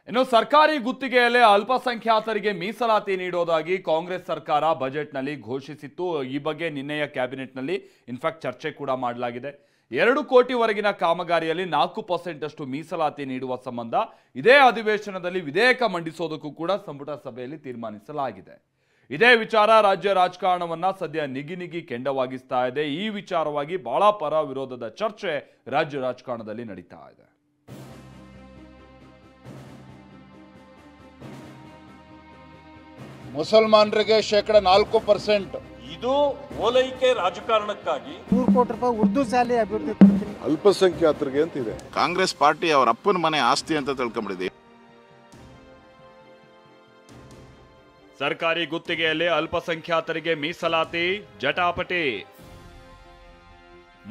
ಇನ್ನು ಸರ್ಕಾರಿ ಗುತ್ತಿಗೆಯಲ್ಲೇ ಅಲ್ಪಸಂಖ್ಯಾತರಿಗೆ ಮೀಸಲಾತಿ ನೀಡೋದಾಗಿ ಕಾಂಗ್ರೆಸ್ ಸರ್ಕಾರ ಬಜೆಟ್ನಲ್ಲಿ ಘೋಷಿಸಿತ್ತು. ಈ ಬಗ್ಗೆ ನಿನ್ನೆಯ ಕ್ಯಾಬಿನೆಟ್ನಲ್ಲಿ ಇನ್ಫ್ಯಾಕ್ಟ್ ಚರ್ಚೆ ಕೂಡ ಮಾಡಲಾಗಿದೆ. 2 ಕೋಟಿವರೆಗಿನ ಕಾಮಗಾರಿಯಲ್ಲಿ 4% ಅಷ್ಟು ಮೀಸಲಾತಿ ನೀಡುವ ಸಂಬಂಧ ಇದೇ ಅಧಿವೇಶನದಲ್ಲಿ ವಿಧೇಯಕ ಮಂಡಿಸೋದಕ್ಕೂ ಕೂಡ ಸಂಪುಟ ಸಭೆಯಲ್ಲಿ ತೀರ್ಮಾನಿಸಲಾಗಿದೆ. ಇದೇ ವಿಚಾರ ರಾಜ್ಯ ರಾಜಕಾರಣವನ್ನ ಸದ್ಯ ನಿಗಿ ಕೆಂಡವಾಗಿಸ್ತಾ ಇದೆ. ಈ ವಿಚಾರವಾಗಿ ಬಹಳ ಪರ ವಿರೋಧದ ಚರ್ಚೆ ರಾಜ್ಯ ರಾಜಕಾರಣದಲ್ಲಿ ನಡೀತಾ ಇದೆ. ಮುಸಲ್ಮಾನರಿಗೆ -4%. ಇದು ಓಲೈಕೆ ರಾಜಕಾರಣಕ್ಕಾಗಿ 3 ಕೋಟಿ ರೂಪಾಯಿ ಉರ್ದು ಶಾಲೆ ಅಭಿವೃದ್ಧಿ ಕೊಡ್ತೀನಿ. ಅಲ್ಪಸಂಖ್ಯಾತರಿಗೆ ಅಂತಿದೆ. ಕಾಂಗ್ರೆಸ್ ಪಾರ್ಟಿ ಅವರ ಅಪ್ಪನ ಮನೆ ಆಸ್ತಿ ಅಂತ ತಿಳ್ಕೊಂಡ್ಬಿಟ್ಟಿದೆ. ಸರ್ಕಾರಿ ಗುತ್ತಿಗೆಯಲ್ಲಿ ಅಲ್ಪಸಂಖ್ಯಾತರಿಗೆ ಮೀಸಲಾತಿ ಜಟಾಪಟಿ.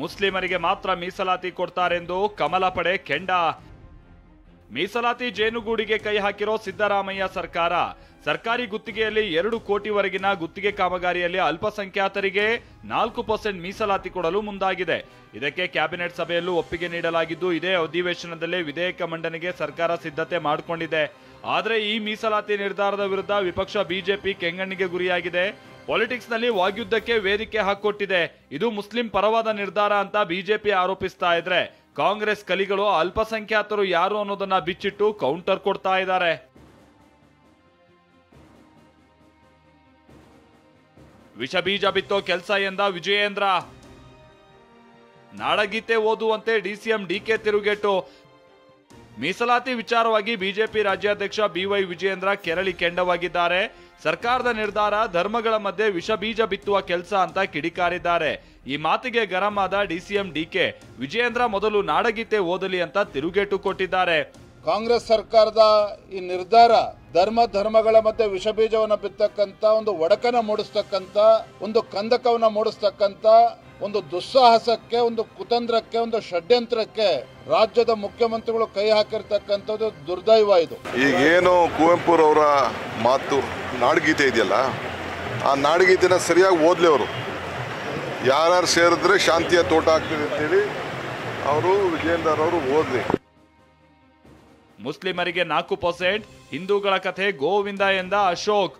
ಮುಸ್ಲಿಮರಿಗೆ ಮಾತ್ರ ಮೀಸಲಾತಿ ಕೊಡ್ತಾರೆಂದು ಕಮಲ ಪಡೆ ಕೆಂಡ. ಮೀಸಲಾತಿ ಜೇನುಗೂಡಿಗೆ ಕೈ ಹಾಕಿರೋ ಸಿದ್ದರಾಮಯ್ಯ ಸರ್ಕಾರ ಸರ್ಕಾರಿ ಗುತ್ತಿಗೆಯಲ್ಲಿ 2 ಕೋಟಿವರೆಗಿನ ಗುತ್ತಿಗೆ ಕಾಮಗಾರಿಯಲ್ಲಿ ಅಲ್ಪಸಂಖ್ಯಾತರಿಗೆ 4% ಮೀಸಲಾತಿ ಕೊಡಲು ಮುಂದಾಗಿದೆ. ಇದಕ್ಕೆ ಕ್ಯಾಬಿನೆಟ್ ಸಭೆಯಲ್ಲೂ ಒಪ್ಪಿಗೆ ನೀಡಲಾಗಿದ್ದು ಇದೇ ಅಧಿವೇಶನದಲ್ಲೇ ವಿಧೇಯಕ ಮಂಡನೆಗೆ ಸರ್ಕಾರ ಸಿದ್ಧತೆ ಮಾಡಿಕೊಂಡಿದೆ. ಆದರೆ ಈ ಮೀಸಲಾತಿ ನಿರ್ಧಾರದ ವಿರುದ್ಧ ವಿಪಕ್ಷ ಬಿಜೆಪಿ ಕೆಂಗಣ್ಣಿಗೆ ಗುರಿಯಾಗಿದೆ. ಪಾಲಿಟಿಕ್ಸ್ ನಲ್ಲಿ ವಾಗ್ಯುದ್ಧಕ್ಕೆ ವೇದಿಕೆ ಹಾಕೊಟ್ಟಿದೆ. ಇದು ಮುಸ್ಲಿಂ ಪರವಾದ ನಿರ್ಧಾರ ಅಂತ ಬಿಜೆಪಿ ಆರೋಪಿಸ್ತಾ ಇದ್ರೆ ಕಾಂಗ್ರೆಸ್ ಕಲಿಗಳು ಅಲ್ಪಸಂಖ್ಯಾತರು ಯಾರು ಅನ್ನೋದನ್ನ ಬಿಚ್ಚಿಟ್ಟು ಕೌಂಟರ್ ಕೊಡ್ತಾ ಇದ್ದಾರೆ. ವಿಷ ಬೀಜ ಬಿತ್ತೋ ಕೆಲಸ ಎಂದ ವಿಜಯೇಂದ್ರ. ನಾಡಗೀತೆ ಓದುವಂತೆ ಡಿಸಿಎಂ ಡಿಕೆ ತಿರುಗೇಟು. ಮೀಸಲಾತಿ ವಿಚಾರವಾಗಿ ಬಿಜೆಪಿ ರಾಜ್ಯಾಧ್ಯಕ್ಷ ಬಿವೈ ವಿಜಯೇಂದ್ರ ಕೆರಳಿ ಕೆಂಡವಾಗಿದ್ದಾರೆ. ಸರ್ಕಾರದ ನಿರ್ಧಾರ ಧರ್ಮಗಳ ಮಧ್ಯೆ ವಿಷ ಬೀಜ ಬಿತ್ತುವ ಕೆಲಸ ಅಂತ ಕಿಡಿಕಾರಿದ್ದಾರೆ. ಈ ಮಾತಿಗೆ ಗರಂ ಆದ ಡಿಸಿಎಂ ಡಿಕೆ ವಿಜಯೇಂದ್ರ ಮೊದಲು ನಾಡಗೀತೆ ಓದಲಿ ಅಂತ ತಿರುಗೇಟು ಕೊಟ್ಟಿದ್ದಾರೆ. ಕಾಂಗ್ರೆಸ್ ಸರ್ಕಾರದ ಈ ನಿರ್ಧಾರ ಧರ್ಮಗಳ ಮಧ್ಯೆ ವಿಷ ಬೀಜವನ್ನು ಬಿತ್ತಕ್ಕಂತ, ಒಂದು ಒಡಕನ ಮೂಡಿಸ್ತಕ್ಕಂತ, ಒಂದು ಕಂದಕವನ್ನ ಮೂಡಿಸ್ತಕ್ಕಂತ ಒಂದು ದುಸ್ಸಾಹಸಕ್ಕೆ, ಒಂದು ಕುತಂತ್ರಕ್ಕೆ, ಒಂದು ಷಡ್ಯಂತ್ರಕ್ಕೆ ರಾಜ್ಯದ ಮುಖ್ಯಮಂತ್ರಿಗಳು ಕೈ ಹಾಕಿರ್ತಕ್ಕಂಥದ್ದು ದುರ್ದೈವ. ಇದು ಈಗೇನು ಕುವೆಂಪುರವರ ಮಾತು ನಾಡಗೀತೆ ಇದೆಯಲ್ಲ, ಆ ನಾಡಗೀತೆನ ಸರಿಯಾಗಿ ಓದ್ಲಿ. ಅವರು ಯಾರ್ಯಾರು ಸೇರಿದ್ರೆ ಶಾಂತಿಯ ತೋಟ ಆಗ್ತದೆ ಅಂತೇಳಿ ಅವರು ವಿಜಯೇಂದ್ರ ಅವರು ಓದ್ಲಿ. ಮುಸ್ಲಿಮರಿಗೆ 4%, ಹಿಂದೂಗಳ ಕಥೆ ಗೋವಿಂದ ಎಂದ ಅಶೋಕ್.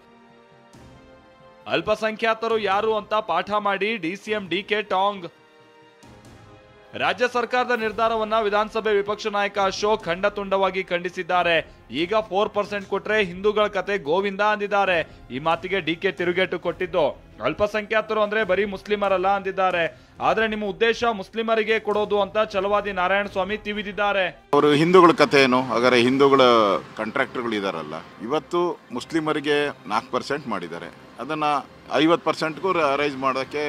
ಅಲ್ಪಸಂಖ್ಯಾತರು ಯಾರು ಅಂತ ಪಾಠ ಮಾಡಿ ಡಿಸಿಎಂ ಡಿಕೆ ಟಾಂಗ್. ರಾಜ್ಯ ಸರ್ಕಾರದ ನಿರ್ಧಾರವನ್ನ ವಿಧಾನಸಭೆ ವಿಪಕ್ಷ ನಾಯಕ ಅಶೋಕ್ ಖಂಡತುಂಡವಾಗಿ ಖಂಡಿಸಿದ್ದಾರೆ. ಈಗ 4% ಕೊಟ್ರೆ ಹಿಂದೂಗಳ ಕತೆ ಗೋವಿಂದ ಅಂದಿದ್ದಾರೆ. ಈ ಮಾತಿಗೆ ಡಿಕೆ ತಿರುಗೇಟು ಕೊಟ್ಟಿದ್ದು ಅಲ್ಪಸಂಖ್ಯಾತರು ಅಂದ್ರೆ ಬರೀ ಮುಸ್ಲಿಮರಲ್ಲ ಅಂದಿದ್ದಾರೆ. ಆದ್ರೆ ನಿಮ್ಮ ಉದ್ದೇಶ ಮುಸ್ಲಿಮರಿಗೆ ಕೊಡೋದು ಅಂತ ಛಲವಾದಿ ನಾರಾಯಣ ಸ್ವಾಮಿ ತಿವಿದಿದ್ದಾರೆ. ಅವರು ಹಿಂದೂಗಳ ಕಥೆ ಏನು? ಹಾಗಾದ್ರೆ ಹಿಂದೂಗಳ ಕಾಂಟ್ರಾಕ್ಟರ್ಗಳು ಇದಾರಲ್ಲ, ಇವತ್ತು ಮುಸ್ಲಿಮರಿಗೆ 4% ಮಾಡಿದ್ದಾರೆ. ಅದನ್ನ 50%ಗೂ ರೈಸ್ ಮಾಡೋಕ್ಕೆ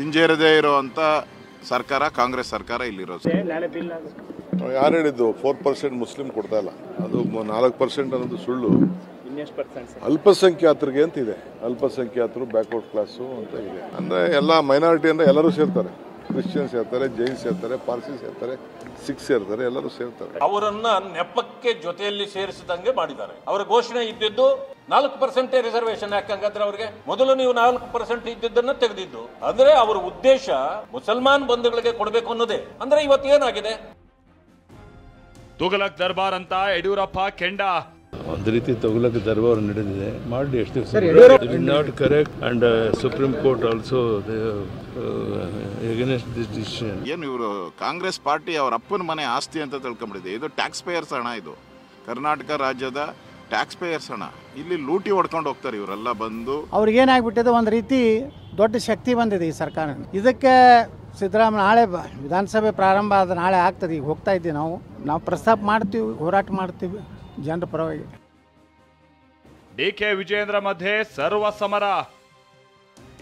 ಹಿಂಜೇರದೇ ಇರೋವಂಥ ಸರ್ಕಾರ ಕಾಂಗ್ರೆಸ್ ಸರ್ಕಾರ ಇಲ್ಲಿರೋದು. ಯಾರು ಹೇಳಿದ್ದು 4% ಮುಸ್ಲಿಂ ಕೊಡ್ತಾ ಇಲ್ಲ? ಅದು 4% ಅನ್ನೋದು ಸುಳ್ಳು. ಅಲ್ಪಸಂಖ್ಯಾತರಿಗೆ ಅಂತ ಇದೆ. ಅಲ್ಪಸಂಖ್ಯಾತರು ಬ್ಯಾಕ್ವರ್ಡ್ ಕ್ಲಾಸು ಅಂತ ಇದೆ. ಅಂದ್ರೆ ಎಲ್ಲ ಮೈನಾರಿಟಿ ಅಂದ್ರೆ ಎಲ್ಲರೂ ಸೇರ್ತಾರೆ. ಕ್ರಿಶ್ಚಿಯನ್ಸ್ ಸೇರ್ತಾರೆ, ಜೈನ್ ಸೇರ್ತಾರೆ, ಪಾರ್ಸಿ ಸೇರ್ತಾರೆ, ಸಿಖ್ ಸೇರ್ತಾರೆ, ಎಲ್ಲರೂ ಸೇರ್ತಾರೆ. ಅವರನ್ನ ನೆಪಕ್ಕೆ ಜೊತೆಯಲ್ಲಿ ಸೇರಿಸಿದಂಗೆ ಮಾಡಿದ್ದಾರೆ. ಅವರ ಘೋಷಣೆ ಇದ್ದಿದ್ದು 4% ರಿಸರ್ವೇಶನ್. ಯಾಕಂದ್ರೆ ಅವ್ರಿಗೆ ಮೊದಲು ನೀವು 4% ಇದ್ದಿದ್ದನ್ನ ತೆಗೆದಿದ್ದು. ಅಂದ್ರೆ ಅವರ ಉದ್ದೇಶ ಮುಸಲ್ಮಾನ್ ಬಂಧುಗಳಿಗೆ ಕೊಡಬೇಕು ಅನ್ನೋದೇ. ಅಂದ್ರೆ ಇವತ್ತು ಏನಾಗಿದೆ? ತುಗಲಕ್ ದರ್ಬಾರ್ ಅಂತ ಯಡಿಯೂರಪ್ಪ ಕೆಂಡ. ಒಂದು ರೀತಿ ತಗುಲಕ ದರ್ಬಾರ್ ನಡೆದಿದೆ. ಮಾಡಿ ಎಷ್ಟು ದಿವಸ not correct and supreme court also against this decision. ಏನು ಇವರು ಕಾಂಗ್ರೆಸ್ ಪಾರ್ಟಿ ಅವರ ಅಪ್ಪನ ಮನೆ ಆಸ್ತಿ ಅಂತ ತಿಳ್ಕೊಂಡ್ಬಿಟ್ಟಿದೆ. ಇದು ಟ್ಯಾಕ್ಸ್ ಪೇಯರ್ಸ್ ಹಣ. ಇದು ಕರ್ನಾಟಕ ರಾಜ್ಯದ ಟ್ಯಾಕ್ಸ್ ಪೇಯರ್ಸ್ ಹಣ. ಇಲ್ಲಿ ಲೂಟಿ ಹೊಡ್ಕೊಂಡು ಹೋಗ್ತಾರೆ ಇವರೆಲ್ಲ ಬಂದು. ಅವ್ರಿಗೆ ಏನಾಗ್ಬಿಟ್ಟಿದೆ, ಒಂದು ರೀತಿ ದೊಡ್ಡ ಶಕ್ತಿ ಬಂದಿದೆ ಈ ಸರ್ಕಾರ. ಇದಕ್ಕೆ ಸಿದ್ದರಾಮಯ್ಯ ನಾಳೆ ವಿಧಾನಸಭೆ ಪ್ರಾರಂಭ ಆದ ನಾಳೆ ಆಗ್ತದೆ. ಈಗ ಹೋಗ್ತಾ ಇದ್ದೀವಿ ನಾವು ಪ್ರಸ್ತಾಪ ಮಾಡ್ತೀವಿ, ಹೋರಾಟ ಮಾಡ್ತೀವಿ ಜನರ ಪರವಾಗಿ. ಡಿಕೆ ವಿಜಯೇಂದ್ರ ಮಧ್ಯೆ ಸರ್ವ ಸಮರ.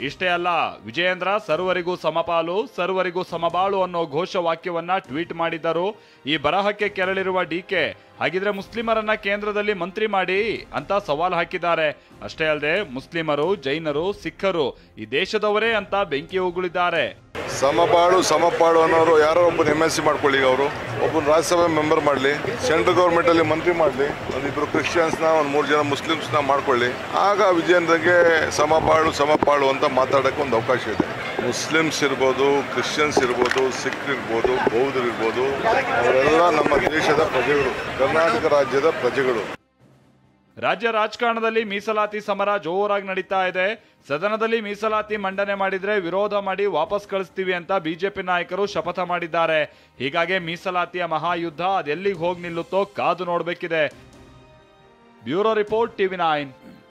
ಇಷ್ಟೇ ಅಲ್ಲ, ವಿಜಯೇಂದ್ರ ಸರ್ವರಿಗೂ ಸಮಪಾಲು, ಸರ್ವರಿಗೂ ಸಮಬಾಳು ಅನ್ನೋ ಘೋಷವಾಕ್ಯವನ್ನ ಟ್ವೀಟ್ ಮಾಡಿದ್ದರು. ಈ ಬರಹಕ್ಕೆ ಕೆರಳಿರುವ ಡಿಕೆ ಹಾಗಿದ್ರೆ ಮುಸ್ಲಿಮರನ್ನ ಕೇಂದ್ರದಲ್ಲಿ ಮಂತ್ರಿ ಮಾಡಿ ಅಂತ ಸವಾಲ್ ಹಾಕಿದ್ದಾರೆ. ಅಷ್ಟೇ ಅಲ್ಲದೆ ಮುಸ್ಲಿಮರು, ಜೈನರು, ಸಿಖ್ಖರು ಈ ದೇಶದವರೇ ಅಂತ ಬೆಂಕಿ ಉಗುಳಿದ್ದಾರೆ. ಸಮಪಾಳು ಅನ್ನೋರು ಯಾರೋ ಒಬ್ಬನ MLC ಮಾಡ್ಕೊಳ್ಳಿ. ಅವರು ಒಬ್ಬನ ರಾಜ್ಯಸಭೆ ಮೆಂಬರ್ ಮಾಡಲಿ, ಸೆಂಟ್ರಲ್ ಗೌರ್ಮೆಂಟ್ ಅಲ್ಲಿ ಮಂತ್ರಿ ಮಾಡಲಿ, ಒಂದಿಬ್ರು ಕ್ರಿಶ್ಚಿಯನ್ಸ್ನ, ಒಂದು 3 ಜನ ಮುಸ್ಲಿಮ್ಸ್ನ ಮಾಡ್ಕೊಳ್ಳಿ. ಆಗ ವಿಜಯೇಂದ್ರಗೆ ಸಮಪಾಳು ಅಂತ ಮಾತಾಡೋಕ್ಕೆ ಒಂದು ಅವಕಾಶ ಇದೆ. ಮುಸ್ಲಿಮ್ಸ್ ಇರ್ಬೋದು, ಕ್ರಿಶ್ಚಿಯನ್ಸ್ ಇರ್ಬೋದು, ಸಿಖ್ ಇರ್ಬೋದು, ಬೌದ್ಧರು ಇರ್ಬೋದು, ಅವರೆಲ್ಲ ನಮ್ಮ ದೇಶದ ಪ್ರಜೆಗಳು, ಕರ್ನಾಟಕ ರಾಜ್ಯದ ಪ್ರಜೆಗಳು. ರಾಜ್ಯ ರಾಜಕಾರಣದಲ್ಲಿ ಮೀಸಲಾತಿ ಸಮರ ಜೋರಾಗಿ ನಡೀತಾ ಇದೆ. ಸದನದಲ್ಲಿ ಮೀಸಲಾತಿ ಮಂಡನೆ ಮಾಡಿದ್ರೆ ವಿರೋಧ ಮಾಡಿ ವಾಪಸ್ ಕಳಿಸ್ತೀವಿ ಅಂತ ಬಿಜೆಪಿ ನಾಯಕರು ಶಪಥ ಮಾಡಿದ್ದಾರೆ. ಹೀಗಾಗಿ ಮೀಸಲಾತಿಯ ಮಹಾಯುದ್ಧ ಅದೆಲ್ಲಿಗೆ ಹೋಗಿ ನಿಲ್ಲುತ್ತೋ ಕಾದು ನೋಡಬೇಕಿದೆ. Bureau report, TV9.